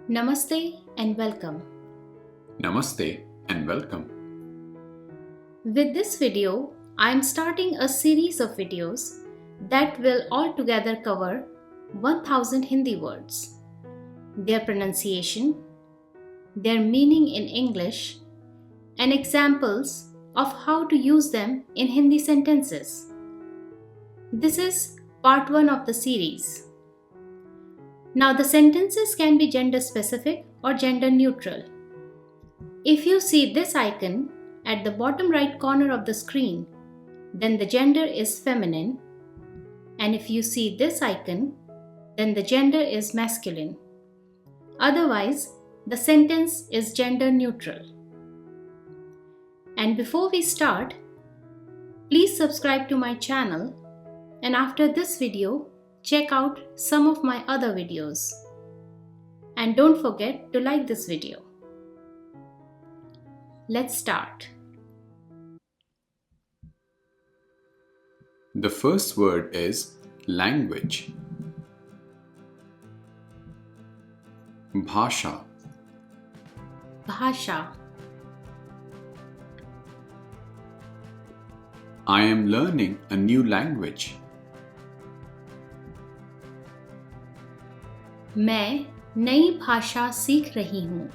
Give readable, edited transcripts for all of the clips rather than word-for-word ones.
Namaste and welcome. Namaste and welcome. With this video, I am starting a series of videos that will altogether cover 1000 Hindi words, their pronunciation, their meaning in English, and examples of how to use them in Hindi sentences. This is part 1 of the series. Now, the sentences can be gender specific or gender neutral. If you see this icon at the bottom right corner of the screen, then the gender is feminine, and if you see this icon, then the gender is masculine. Otherwise, the sentence is gender neutral. And before we start, please subscribe to my channel, and after this video, check out some of my other videos. And don't forget to like this video. Let's start. The first word is language. Bhasha. Bhasha. I am learning a new language. मैं नई भाषा सीख रही हूँ.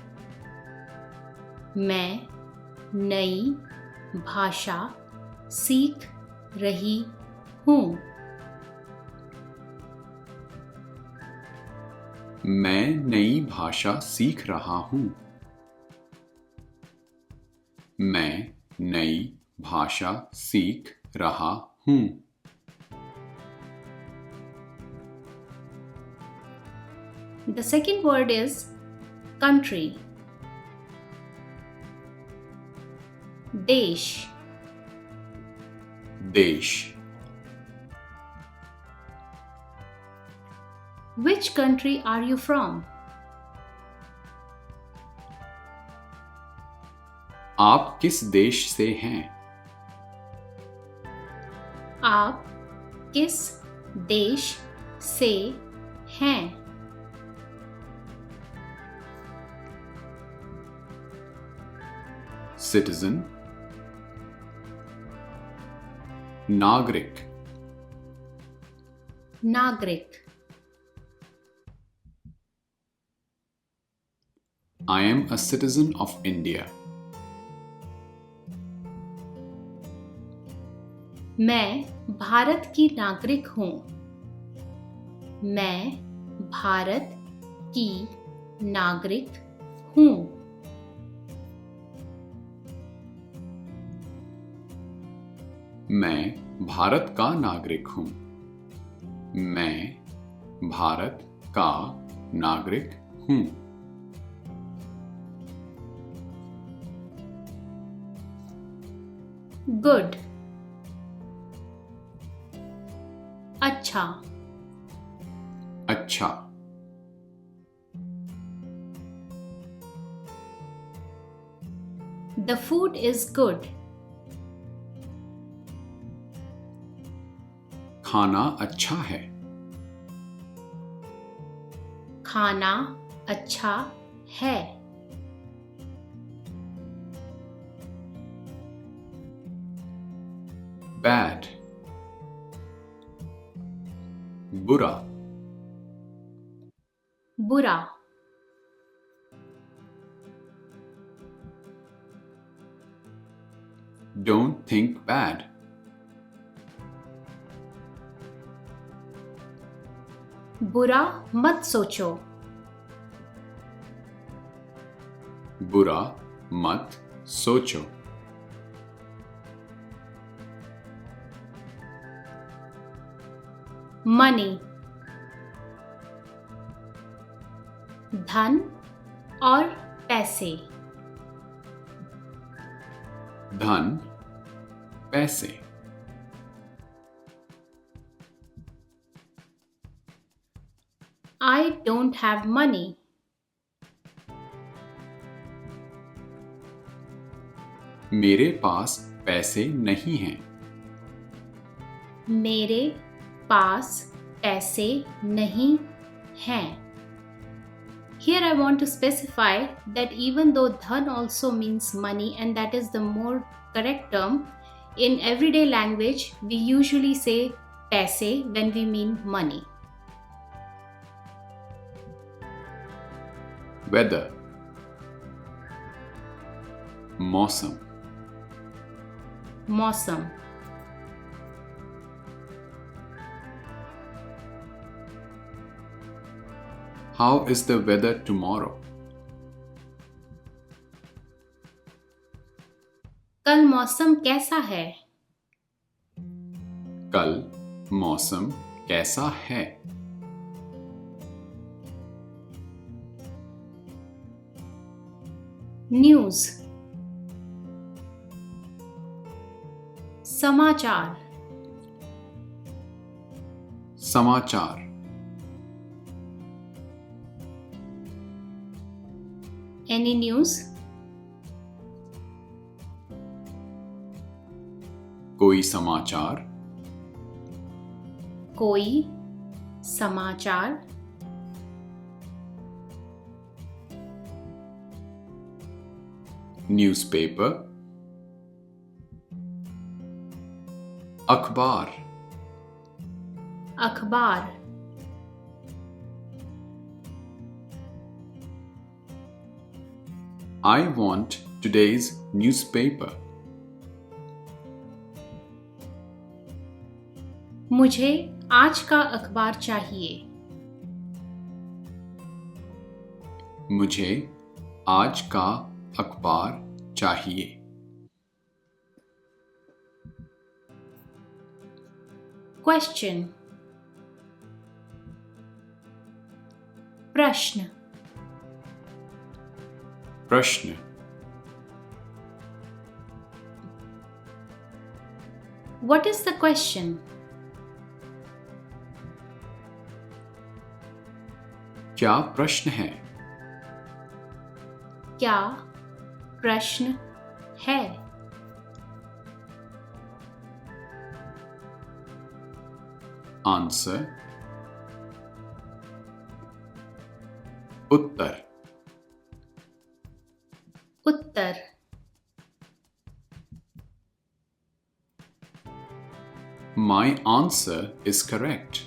मैं नई भाषा सीख रही हूँ. मैं नई भाषा सीख रहा हूँ. मैं नई भाषा सीख रहा हूँ. The second word is country. देश. देश. Which country are you from? आप किस देश से हैं? आप किस देश से हैं? Citizen. नागरिक. नागरिक. I am a citizen of India. मैं भारत की नागरिक हूँ. मैं भारत की नागरिक हूँ. मैं भारत का नागरिक हूँ. मैं भारत का नागरिक हूँ. Good. अच्छा. अच्छा. The food is good. खाना अच्छा है. खाना अच्छा है. Bad. बुरा. बुरा. Don't think bad. बुरा मत सोचो. बुरा मत सोचो. Money. धन और पैसे. धन. पैसे. I don't have money. मेरे पास पैसे नहीं हैं. मेरे पास पैसे नहीं हैं. Here I want to specify that even though dhan also means money and that is the more correct term, in everyday language we usually say paise when we mean money. weather, मौसम, Mausam. how is the weather tomorrow? कल मौसम कैसा है? कल मौसम कैसा है? News समाचार समाचार, Any news? कोई समाचार, कोई समाचार. न्यूज़पेपर, अखबार, अखबार. I want today's newspaper. मुझे आज का अखबार चाहिए. मुझे आज का अखबार चाहिए. क्वेश्चन प्रश्न प्रश्न, What is the question? क्या प्रश्न है? क्या प्रश्न है? Answer, Uttar, Uttar. My answer is correct.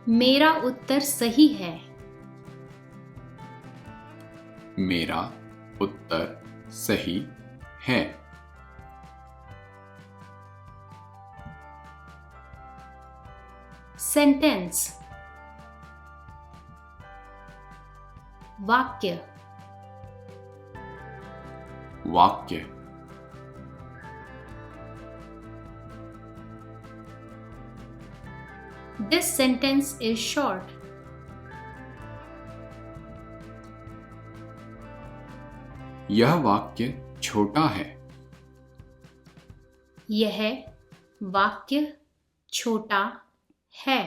मेरा उत्तर सही है. मेरा उत्तर सही है. सेंटेंस वाक्य वाक्य, This sentence is short. यह वाक्य छोटा है. यह वाक्य छोटा है.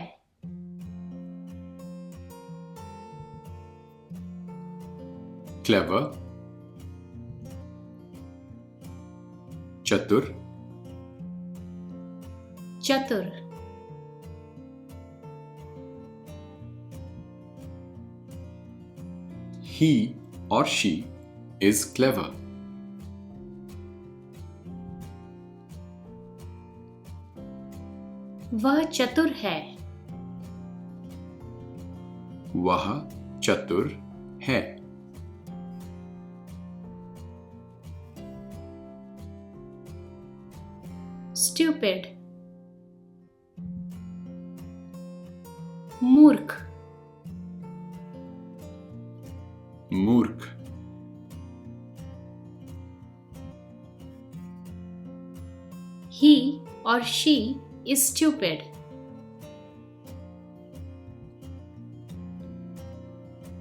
Clever, चतुर, चतुर. he or she is clever. वह चतुर है. वह चतुर है. Stupid मूर्ख मूर्ख, He or she is stupid.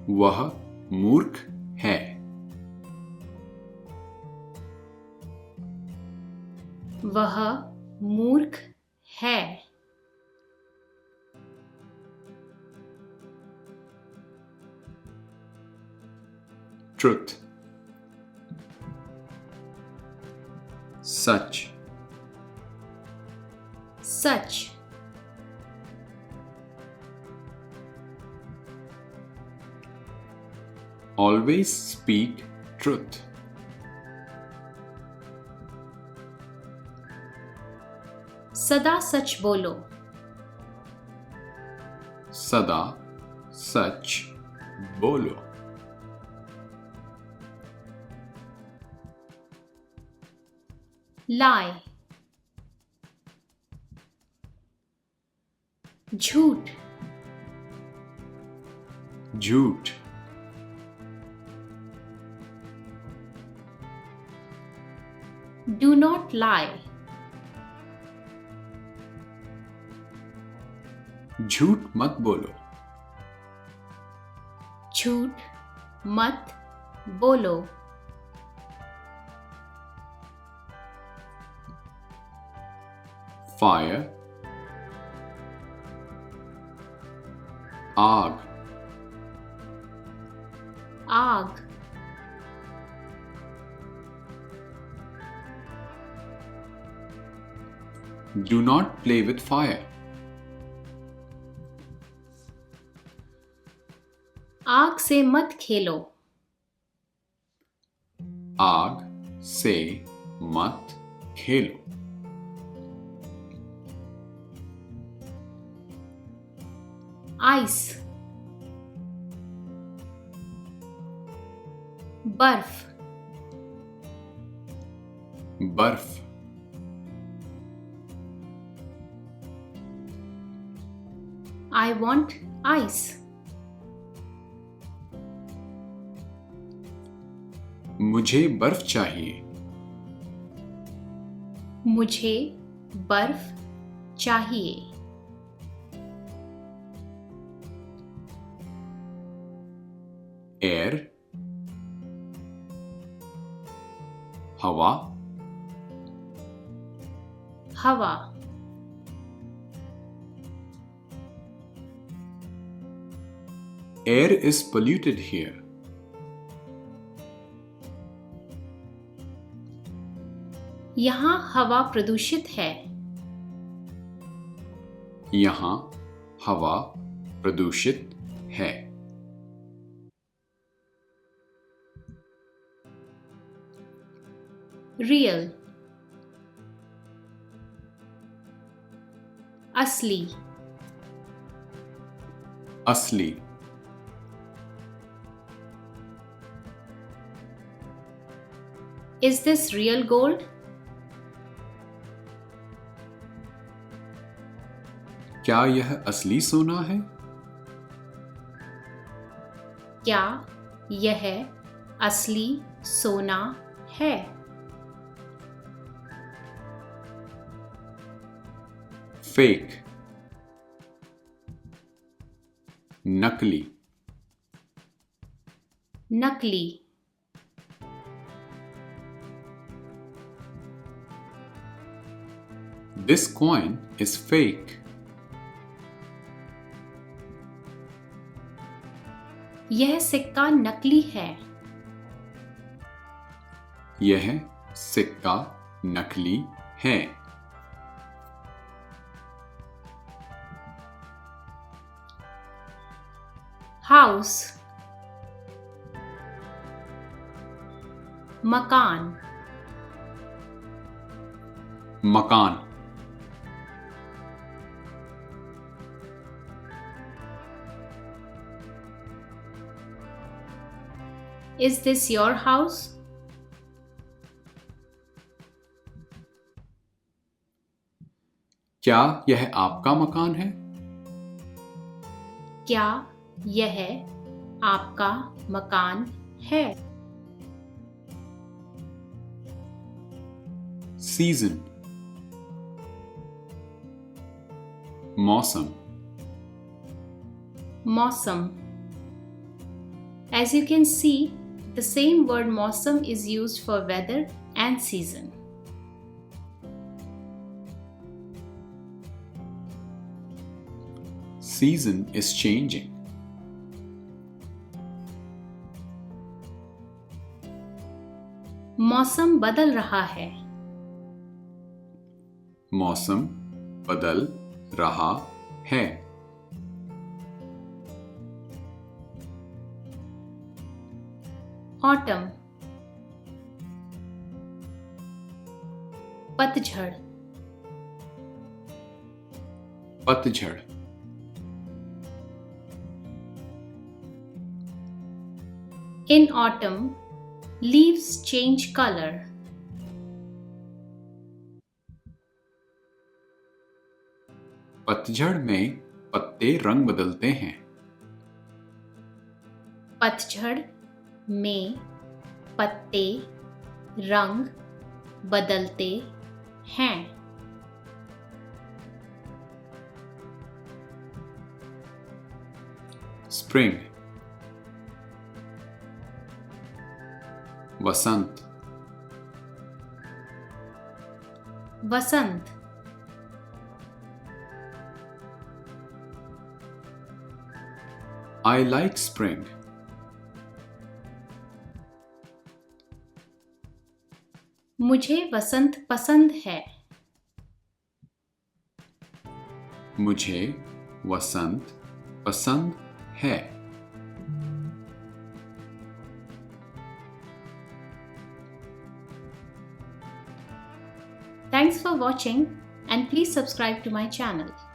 वह मूर्ख है. वह मूर्ख है. Truth, सच, सच. Always speak truth. सदा सच बोलो. सदा सच बोलो. lie, झूठ. झूठ. Do not lie. झूठ मत बोलो. झूठ मत बोलो. Fire. आग. आग. Do not play with fire. आग से मत खेलो. आग से मत खेलो. आइस. बर्फ. बर्फ. I want ice. मुझे बर्फ चाहिए. मुझे बर्फ चाहिए. एयर. हवा. हवा. Air is polluted here. यहाँ हवा प्रदूषित है. यहाँ हवा प्रदूषित है. रियल. असली. असली. Is this real gold? क्या यह असली सोना है? क्या यह असली सोना है? फेक. नकली. नकली. This coin is fake. यह सिक्का नकली है. यह सिक्का नकली है. हाउस. मकान. मकान. Is this your house? क्या यह आपका मकान है? क्या यह आपका मकान है? सीजन. मौसम. मौसम. As you can see, the same word मौसम is used for weather and season. Season is changing. मौसम बदल रहा है. मौसम बदल रहा है. autumn, पतझड़, पतझड़, in autumn, leaves change color. पतझड़ में पत्ते रंग बदलते हैं। पतझड़ में पत्ते रंग बदलते हैं। Spring, Vasant, Vasant, I like spring. मुझे वसंत पसंद है। मुझे वसंत पसंद है। Thanks for watching and please subscribe to my channel.